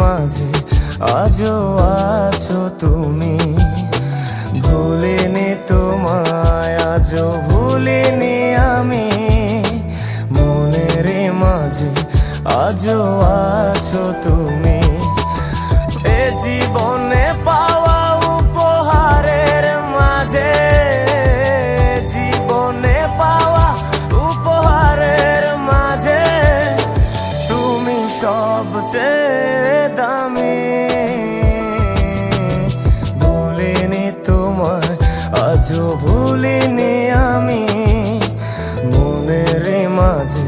মাঝে আজও আছো তুমি। ভুলিনি তোমায়, আজও ভুলিনি আমি, মনের মাঝে আজও আছো তুমি। এ জীবনে পাওয়া উপহারের মাঝে, জীবনে পাওয়া উপহারের মাঝে তুমি সবচেয়ে দামি। ভুলিনি তোমায়, আজও ভুলিনি আমি, মনের মাঝে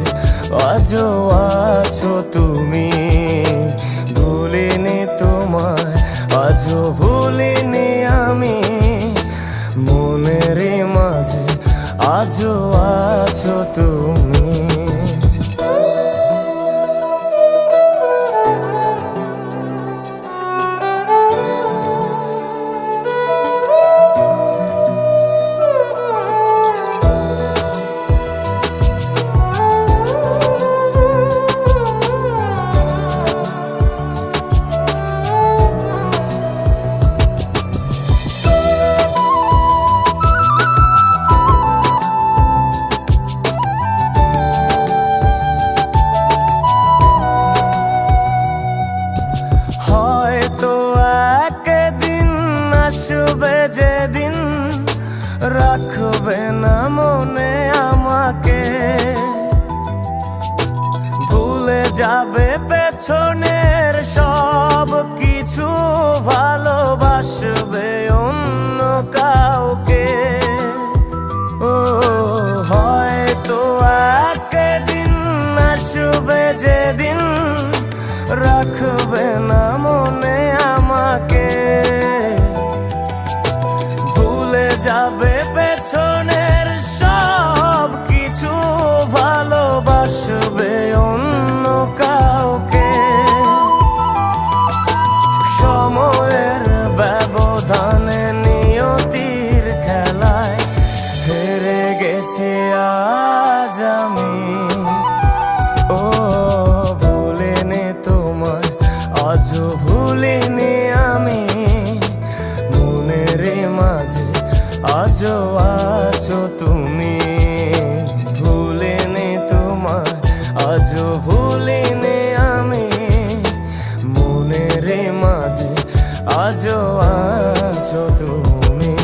আজও আছো তুমি। ভুলিনি তোমায়, আজও ভুলিনি আমি, মনের মাঝে আজও আছো তুমি। আসবে যেদিন রাখবে না মনে আমাকে, ভুলে যাবে পেছনের সব কিছু, ভালোবাসবে অন্য কাউকে। ও হয়তো একদিন আসবে যেদিন রাখবে না মনে আমাকে, যাবে পেছনের সব কিছু, ভালোবাসবে অন্য কাউকে। সময়ের ব্যবধানে নিয়তির খেলায় হেরে গেছি আজ আমি। ও ভুলিনি তোমায়, আজও ভুলিনি আমি, মনের মাঝে আজও আছো তুমি। ভুলিনি তোমায়, আজও ভুলিনি আমি, মনের মাঝে আজও আছো তুমি।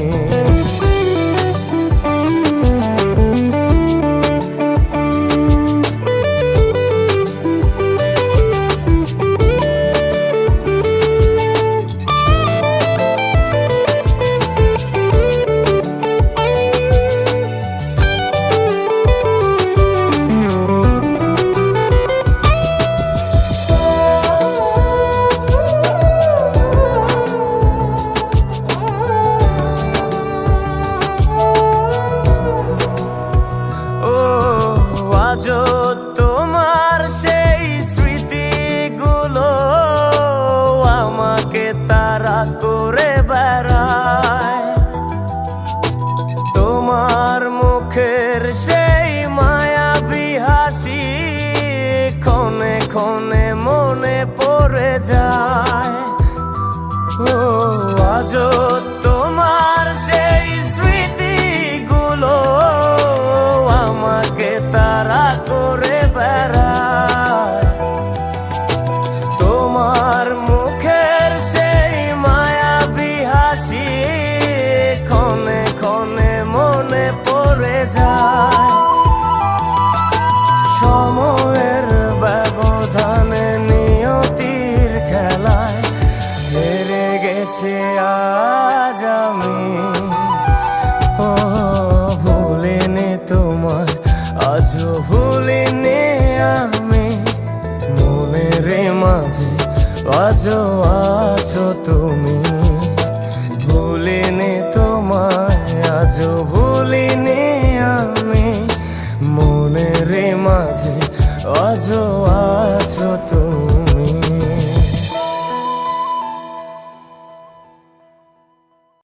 আজও তোমার সেই স্মৃতিগুলো আমাকে তাড়া করে বেড়ায়, তোমার মুখের সেই মায়াবী হাসি ক্ষণে ক্ষণে মনে পড়ে যায়। ও আজও তোমার সেই স্মৃতিগুলো আমাকে তাড়া করে বেড়ায়, তোমার মুখের সেই মায়াবী হাসি ক্ষণে ক্ষণে মনে পড়ে যায়। সময়ের ব্যবধানে নিয়তির খেলায় হেরে গেছি আজ আমি। ও ভুলিনি তোমায়, আজও ভুলিনি আমি, মনের মাঝে আজও আছো তুমি। ভুলিনি তোমায়, আজও ভুলিনি আমি, মনের মাঝে আজও আছো তুমি।